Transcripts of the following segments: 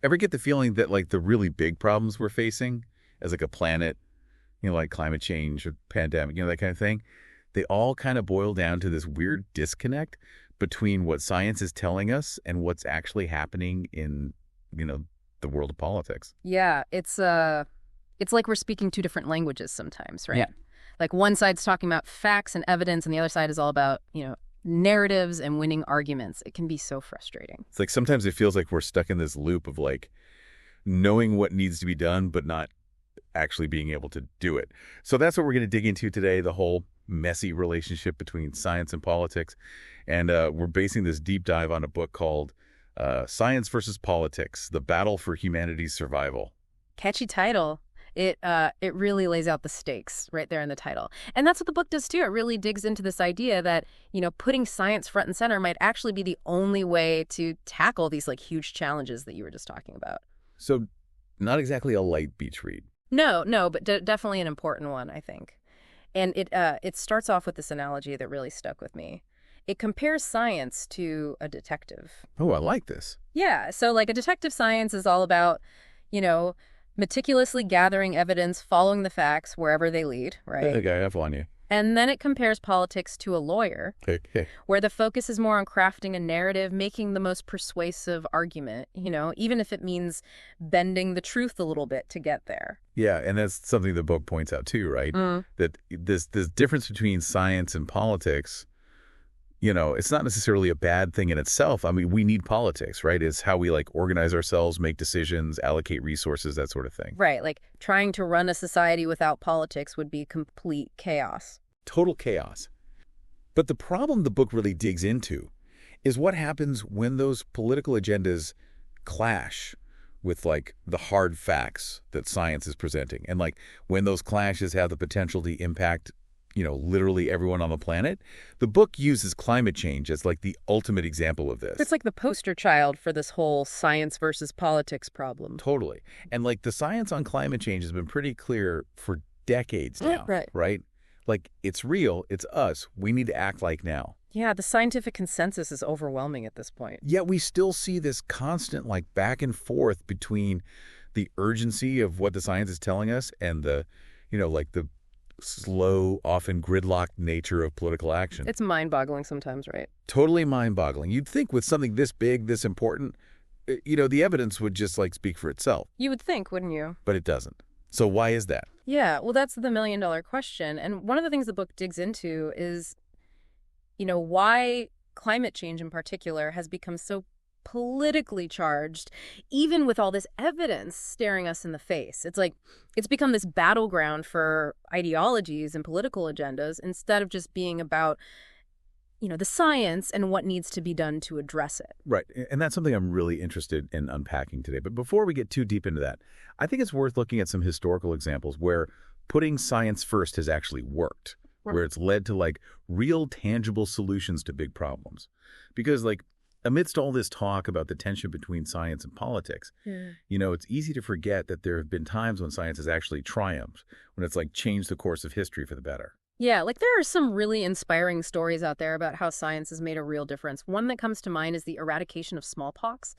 Ever get the feeling that like the really big problems we're facing as like a planet, like climate change or pandemic, that kind of thing, they all kind of boil down to this weird disconnect between what science is telling us and what's actually happening in, the world of politics. Yeah, it's like we're speaking two different languages sometimes, right? Yeah. Like one side's talking about facts and evidence, and the other side is all about, narratives and winning arguments. It can be so frustrating. It's like sometimes it feels like we're stuck in this loop of like knowing what needs to be done, but not actually being able to do it. So that's what we're going to dig into today, the whole messy relationship between science and politics. And we're basing this deep dive on a book called Science versus Politics, The Battle for Humanity's Survival. Catchy title. It really lays out the stakes right there in the title. And that's what the book does too. It really digs into this idea that, putting science front and center might actually be the only way to tackle these like huge challenges that you were just talking about. So not exactly a light beach read. No, but definitely an important one, I think. And it starts off with this analogy that really stuck with me. It compares science to a detective. Oh, I like this. Yeah, so like a detective science is all about, meticulously gathering evidence, following the facts wherever they lead, right? Okay, I have on you. And then it compares politics to a lawyer, Okay. where the focus is more on crafting a narrative, making the most persuasive argument, even if it means bending the truth a little bit to get there. Yeah, and that's something the book points out too, right? That this difference between science and politics, it's not necessarily a bad thing in itself. I mean, we need politics, right? It's how we like organize ourselves, make decisions, allocate resources, that sort of thing. Right, like trying to run a society without politics would be complete chaos. Total chaos. But the problem the book really digs into is what happens when those political agendas clash with like the hard facts that science is presenting. And like when those clashes have the potential to impact literally everyone on the planet. The book uses climate change as like the ultimate example of this. It's like the poster child for this whole science versus politics problem. Totally. And like the science on climate change has been pretty clear for decades now. Right? Like it's real. It's us. We need to act like now. Yeah, the scientific consensus is overwhelming at this point. Yet we still see this constant like back and forth between the urgency of what the science is telling us and the, like the slow, often gridlocked nature of political action. It's mind-boggling sometimes, right? Totally mind-boggling. You'd think with something this big, this important, the evidence would just like speak for itself. You would think, wouldn't you? But it doesn't. So why is that? Yeah, well, that's the million-dollar question. And one of the things the book digs into is, why climate change in particular has become so politically charged, even with all this evidence staring us in the face. It's like it's become this battleground for ideologies and political agendas instead of just being about, the science and what needs to be done to address it. Right. And that's something I'm really interested in unpacking today. But before we get too deep into that, I think it's worth looking at some historical examples where putting science first has actually worked, where it's led to like real tangible solutions to big problems. Because like amidst all this talk about the tension between science and politics, it's easy to forget that there have been times when science has actually triumphed, when it's like changed the course of history for the better. Yeah, like there are some really inspiring stories out there about how science has made a real difference. One that comes to mind is the eradication of smallpox.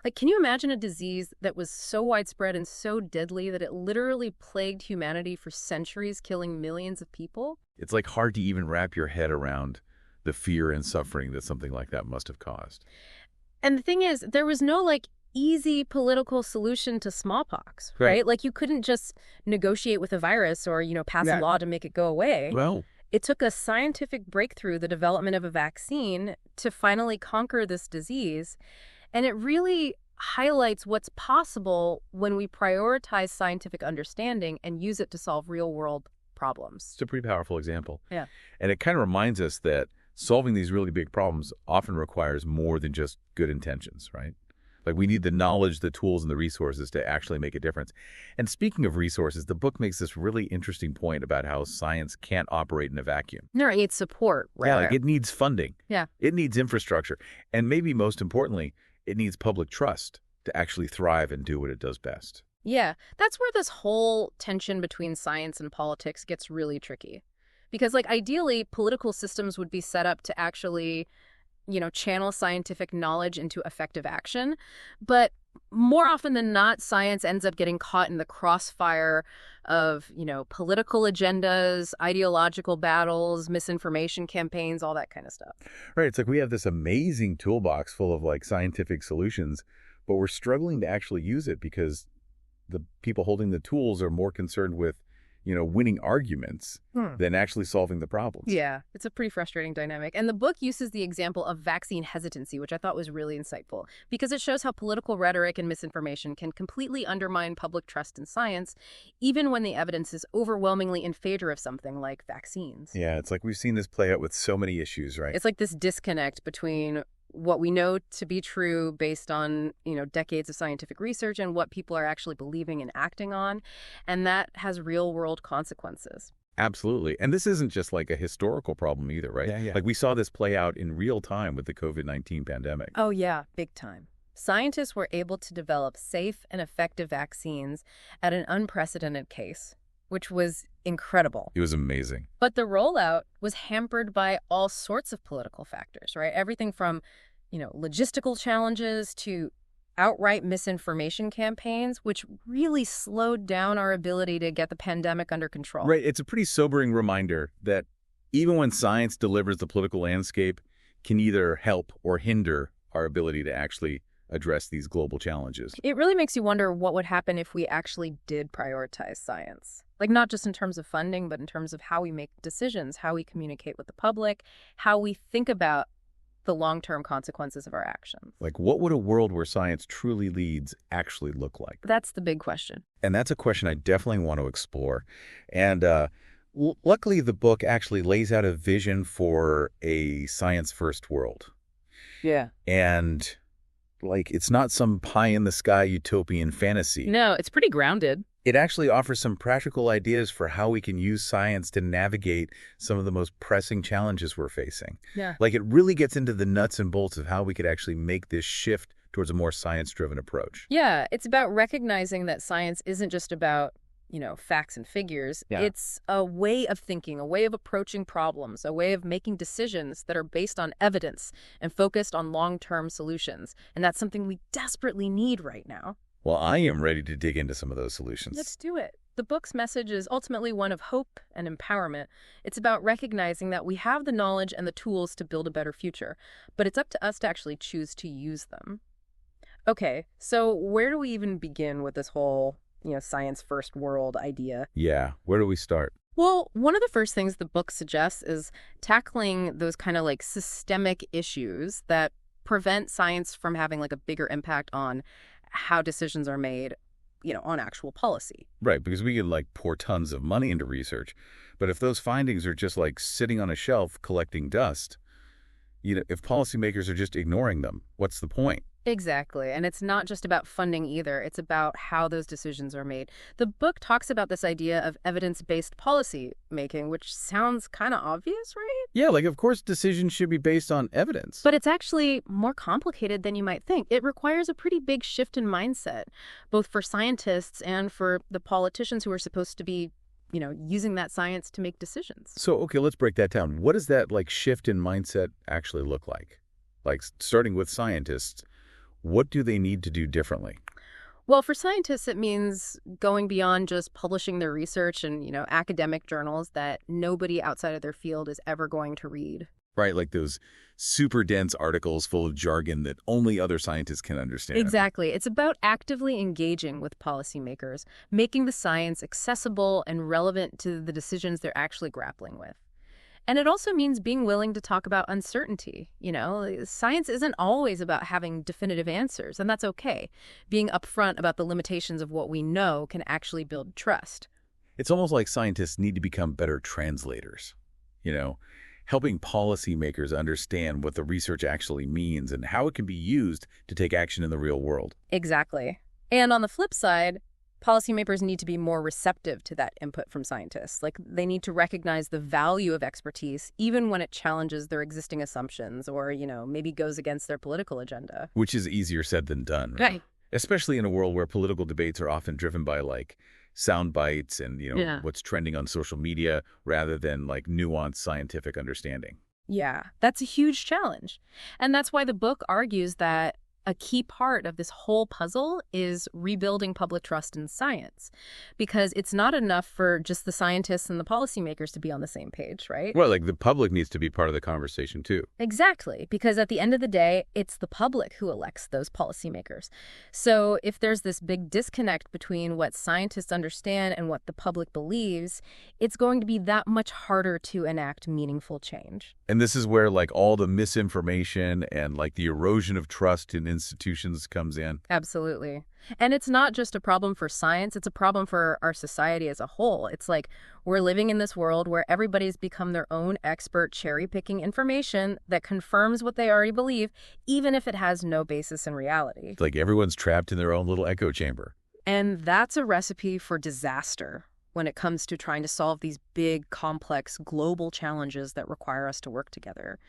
Like, can you imagine a disease that was so widespread and so deadly that it literally plagued humanity for centuries, killing millions of people? It's like hard to even wrap your head around the fear and suffering that something like that must have caused. And the thing is, there was no like easy political solution to smallpox, right? Like you couldn't just negotiate with a virus or, pass a law to make it go away. Well, it took a scientific breakthrough, the development of a vaccine, to finally conquer this disease. And it really highlights what's possible when we prioritize scientific understanding and use it to solve real-world problems. It's a pretty powerful example. Yeah. And it kind of reminds us that solving these really big problems often requires more than just good intentions, right? Like we need the knowledge, the tools, and the resources to actually make a difference. And speaking of resources, the book makes this really interesting point about how science can't operate in a vacuum. No, it needs support, right? Yeah, like it needs funding. Yeah. It needs infrastructure. And maybe most importantly, it needs public trust to actually thrive and do what it does best. Yeah, that's where this whole tension between science and politics gets really tricky. Because, like, ideally, political systems would be set up to actually, channel scientific knowledge into effective action. But more often than not, science ends up getting caught in the crossfire of, political agendas, ideological battles, misinformation campaigns, all that kind of stuff. Right. It's like we have this amazing toolbox full of like scientific solutions, but we're struggling to actually use it because the people holding the tools are more concerned with, winning arguments than actually solving the problems. Yeah, it's a pretty frustrating dynamic. And the book uses the example of vaccine hesitancy, which I thought was really insightful, because it shows how political rhetoric and misinformation can completely undermine public trust in science, even when the evidence is overwhelmingly in favor of something like vaccines. Yeah, it's like we've seen this play out with so many issues, right? It's like this disconnect between what we know to be true based on, decades of scientific research and what people are actually believing and acting on. And that has real world consequences. Absolutely. And this isn't just like a historical problem either, right? Yeah. Like we saw this play out in real time with the COVID-19 pandemic. Oh, yeah, big time. Scientists were able to develop safe and effective vaccines at an unprecedented pace, which was incredible. It was amazing. But the rollout was hampered by all sorts of political factors, right? Everything from, logistical challenges to outright misinformation campaigns, which really slowed down our ability to get the pandemic under control. Right. It's a pretty sobering reminder that even when science delivers the political landscape, can either help or hinder our ability to actually address these global challenges. It really makes you wonder what would happen if we actually did prioritize science. Like not just in terms of funding, but in terms of how we make decisions, how we communicate with the public, how we think about the long-term consequences of our actions. Like, what would a world where science truly leads actually look like? That's the big question. And that's a question I definitely want to explore. And luckily, the book actually lays out a vision for a science-first world. Yeah. And, it's not some pie-in-the-sky utopian fantasy. No, it's pretty grounded. It actually offers some practical ideas for how we can use science to navigate some of the most pressing challenges we're facing. Yeah. It really gets into the nuts and bolts of how we could actually make this shift towards a more science-driven approach. Yeah, it's about recognizing that science isn't just about, facts and figures. Yeah. It's a way of thinking, a way of approaching problems, a way of making decisions that are based on evidence and focused on long-term solutions. And that's something we desperately need right now. Well, I am ready to dig into some of those solutions. Let's do it. The book's message is ultimately one of hope and empowerment. It's about recognizing that we have the knowledge and the tools to build a better future, but it's up to us to actually choose to use them. Okay, so where do we even begin with this whole, science first world idea? Yeah, where do we start? Well, one of the first things the book suggests is tackling those kind of systemic issues that prevent science from having a bigger impact on how decisions are made, on actual policy. Right, because we could pour tons of money into research, but if those findings are just sitting on a shelf collecting dust, if policymakers are just ignoring them, what's the point? Exactly. And it's not just about funding either. It's about how those decisions are made. The book talks about this idea of evidence-based policy making, which sounds kind of obvious, right? Yeah, of course decisions should be based on evidence. But it's actually more complicated than you might think. It requires a pretty big shift in mindset, both for scientists and for the politicians who are supposed to be, using that science to make decisions. So, okay, let's break that down. What does that shift in mindset actually look like? Starting with scientists, what do they need to do differently? Well, for scientists, it means going beyond just publishing their research in, academic journals that nobody outside of their field is ever going to read. Right, those super dense articles full of jargon that only other scientists can understand. Exactly. It's about actively engaging with policymakers, making the science accessible and relevant to the decisions they're actually grappling with. And it also means being willing to talk about uncertainty. Science isn't always about having definitive answers, and that's okay. Being upfront about the limitations of what we know can actually build trust. It's almost like scientists need to become better translators, helping policymakers understand what the research actually means and how it can be used to take action in the real world. Exactly. And on the flip side, policymakers need to be more receptive to that input from scientists. They need to recognize the value of expertise, even when it challenges their existing assumptions or, maybe goes against their political agenda. Which is easier said than done. Right. Especially in a world where political debates are often driven by sound bites and, what's trending on social media rather than nuanced scientific understanding. Yeah, that's a huge challenge. And that's why the book argues that a key part of this whole puzzle is rebuilding public trust in science, because it's not enough for just the scientists and the policymakers to be on the same page, right? Well, like the public needs to be part of the conversation too. Exactly, because at the end of the day, it's the public who elects those policymakers. So if there's this big disconnect between what scientists understand and what the public believes, it's going to be that much harder to enact meaningful change. And this is where like all the misinformation and like the erosion of trust in institutions comes in. Absolutely. And it's not just a problem for science, it's a problem for our society as a whole. It's like we're living in this world where everybody's become their own expert cherry-picking information that confirms what they already believe, even if it has no basis in reality. It's like everyone's trapped in their own little echo chamber. And that's a recipe for disaster when it comes to trying to solve these big, complex, global challenges that require us to work together.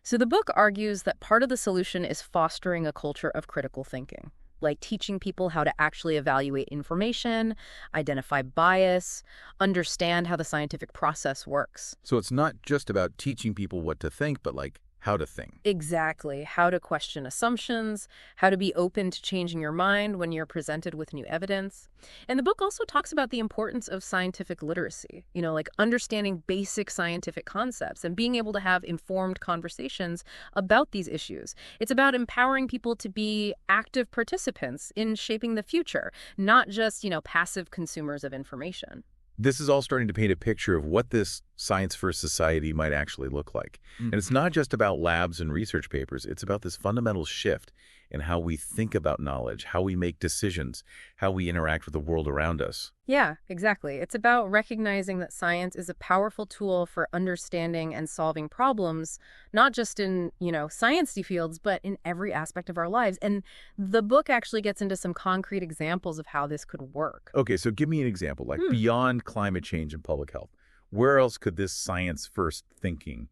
So the book argues that part of the solution is fostering a culture of critical thinking, like teaching people how to actually evaluate information, identify bias, understand how the scientific process works. So it's not just about teaching people what to think, but like how to think. Exactly. How to question assumptions, how to be open to changing your mind when you're presented with new evidence. And the book also talks about the importance of scientific literacy, like understanding basic scientific concepts and being able to have informed conversations about these issues. It's about empowering people to be active participants in shaping the future, not just, passive consumers of information. This is all starting to paint a picture of what this science-first society might actually look like. And it's not just about labs and research papers. It's about this fundamental shift in how we think about knowledge, how we make decisions, how we interact with the world around us. Yeah, exactly. It's about recognizing that science is a powerful tool for understanding and solving problems, not just in, sciencey fields, but in every aspect of our lives. And the book actually gets into some concrete examples of how this could work. Okay, so give me an example, like beyond climate change and public health. Where else could this science-first thinking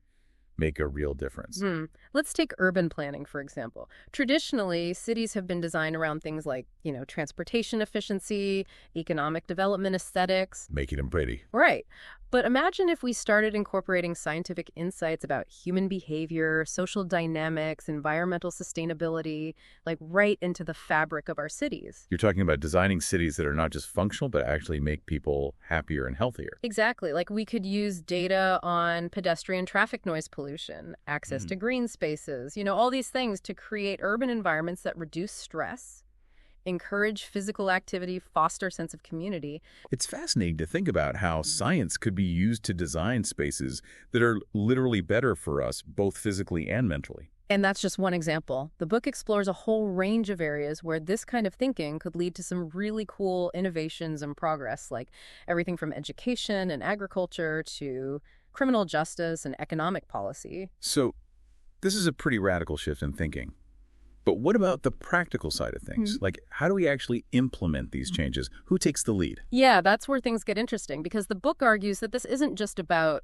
make a real difference? Let's take urban planning, for example. Traditionally, cities have been designed around things like, transportation efficiency, economic development, aesthetics. Making them pretty. Right. But imagine if we started incorporating scientific insights about human behavior, social dynamics, environmental sustainability, like right into the fabric of our cities. You're talking about designing cities that are not just functional, but actually make people happier and healthier. Exactly. Like we could use data on pedestrian traffic noise pollution, access to green spaces, all these things to create urban environments that reduce stress, encourage physical activity, foster a sense of community. It's fascinating to think about how science could be used to design spaces that are literally better for us, both physically and mentally. And that's just one example. The book explores a whole range of areas where this kind of thinking could lead to some really cool innovations and progress, like everything from education and agriculture to criminal justice and economic policy. So this is a pretty radical shift in thinking. But what about the practical side of things? Like, how do we actually implement these changes? Who takes the lead? Yeah, that's where things get interesting, because the book argues that this isn't just about,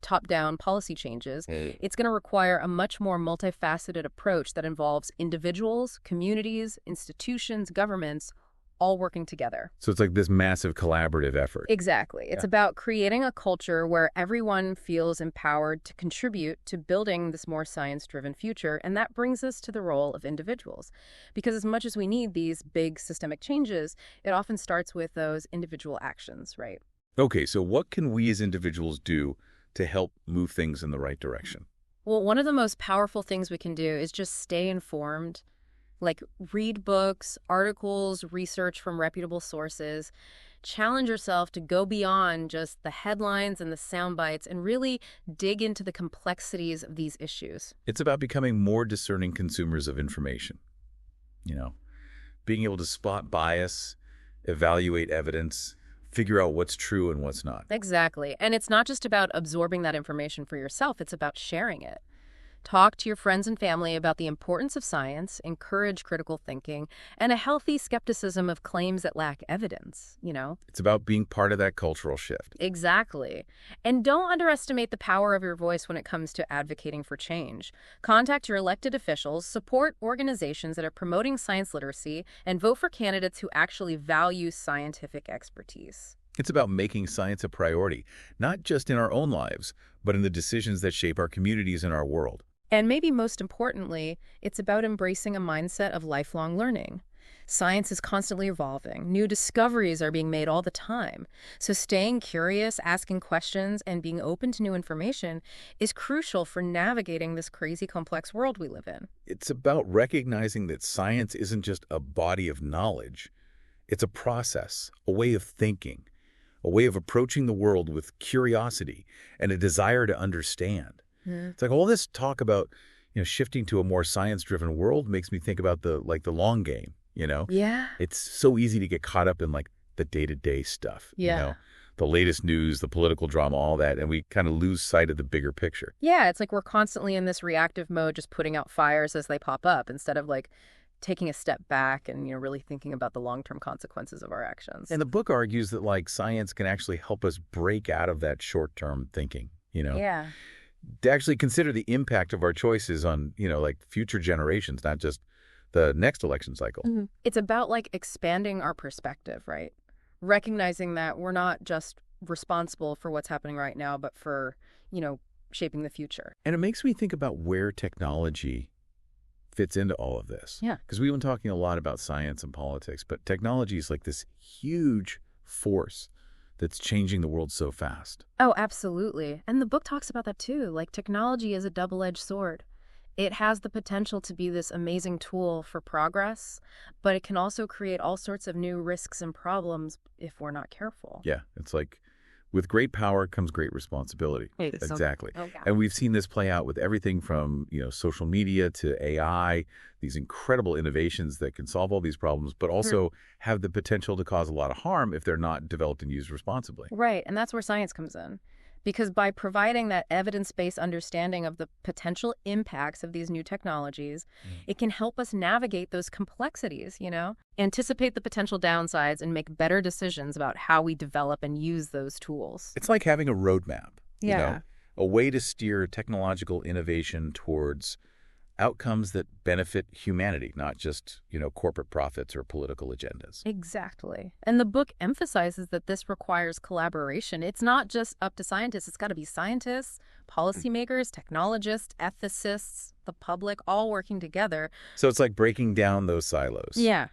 top-down policy changes. It's going to require a much more multifaceted approach that involves individuals, communities, institutions, governments, all working together. So it's like this massive collaborative effort. Exactly. It's about creating a culture where everyone feels empowered to contribute to building this more science-driven future. And that brings us to the role of individuals. Because as much as we need these big systemic changes, it often starts with those individual actions, right? Okay, so what can we as individuals do to help move things in the right direction? Well, one of the most powerful things we can do is just stay informed. Like read books, articles, research from reputable sources. Challenge yourself to go beyond just the headlines and the sound bites and really dig into the complexities of these issues. It's about becoming more discerning consumers of information. Being able to spot bias, evaluate evidence, figure out what's true and what's not. Exactly. And it's not just about absorbing that information for yourself, it's about sharing it. Talk to your friends and family about the importance of science, encourage critical thinking, and a healthy skepticism of claims that lack evidence, It's about being part of that cultural shift. Exactly. And don't underestimate the power of your voice when it comes to advocating for change. Contact your elected officials, support organizations that are promoting science literacy, and vote for candidates who actually value scientific expertise. It's about making science a priority, not just in our own lives, but in the decisions that shape our communities and our world. And maybe most importantly, it's about embracing a mindset of lifelong learning. Science is constantly evolving. New discoveries are being made all the time. So staying curious, asking questions, and being open to new information is crucial for navigating this crazy complex world we live in. It's about recognizing that science isn't just a body of knowledge. It's a process, a way of thinking, a way of approaching the world with curiosity and a desire to understand. It's like all this talk about, shifting to a more science-driven world makes me think about the long game. Yeah. It's so easy to get caught up in the day-to-day stuff. Yeah. The latest news, the political drama, all that, and we kind of lose sight of the bigger picture. Yeah, it's like we're constantly in this reactive mode, just putting out fires as they pop up instead of taking a step back and really thinking about the long-term consequences of our actions. And the book argues that science can actually help us break out of that short-term thinking, Yeah. to actually consider the impact of our choices on, future generations, not just the next election cycle. Mm-hmm. It's about expanding our perspective, right? Recognizing that we're not just responsible for what's happening right now, but for, shaping the future. And it makes me think about where technology fits into all of this. Yeah. Because we've been talking a lot about science and politics, but technology is this huge force that's changing the world so fast. Oh, absolutely. And the book talks about that too. Technology is a double-edged sword. It has the potential to be this amazing tool for progress, but it can also create all sorts of new risks and problems if we're not careful. Yeah, it's with great power comes great responsibility. Exactly. Oh, God. And we've seen this play out with everything from, social media to AI, these incredible innovations that can solve all these problems, but also have the potential to cause a lot of harm if they're not developed and used responsibly. Right, and that's where science comes in. Because by providing that evidence-based understanding of the potential impacts of these new technologies, it can help us navigate those complexities, anticipate the potential downsides and make better decisions about how we develop and use those tools. It's like having a roadmap, Yeah. A way to steer technological innovation towards outcomes that benefit humanity, not just, corporate profits or political agendas. Exactly. And the book emphasizes that this requires collaboration. It's not just up to scientists. It's got to be scientists, policymakers, technologists, ethicists, the public, all working together. So it's like breaking down those silos. Yeah.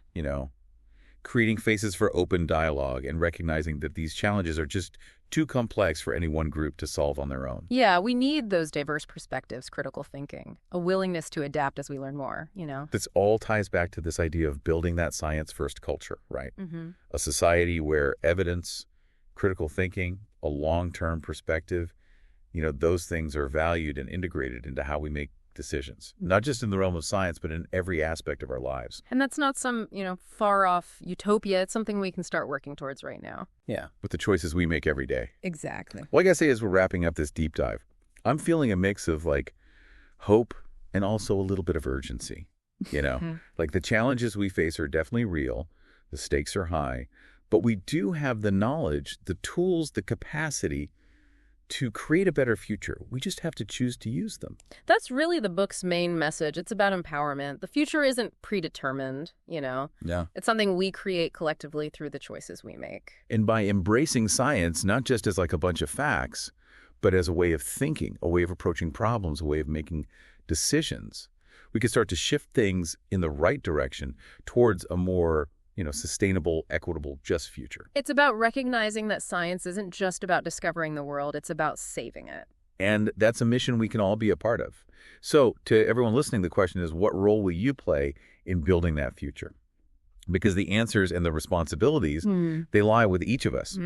Creating spaces for open dialogue and recognizing that these challenges are just too complex for any one group to solve on their own. Yeah, we need those diverse perspectives, critical thinking, a willingness to adapt as we learn more, This all ties back to this idea of building that science-first culture, right? Mm-hmm. A society where evidence, critical thinking, a long-term perspective, those things are valued and integrated into how we make decisions, not just in the realm of science, but in every aspect of our lives. And that's not some, far-off utopia. It's something we can start working towards right now. Yeah, with the choices we make every day. Exactly. Well, I gotta say, as we're wrapping up this deep dive, I'm feeling a mix of hope and also a little bit of urgency. The challenges we face are definitely real. The stakes are high, but we do have the knowledge, the tools, the capacity to create a better future. We just have to choose to use them. That's really the book's main message. It's about empowerment. The future isn't predetermined, Yeah. It's something we create collectively through the choices we make. And by embracing science, not just as a bunch of facts, but as a way of thinking, a way of approaching problems, a way of making decisions, we can start to shift things in the right direction towards a more sustainable, equitable, just future. It's about recognizing that science isn't just about discovering the world, it's about saving it. And that's a mission we can all be a part of. So to everyone listening, the question is, what role will you play in building that future? Because the answers and the responsibilities, they lie with each of us.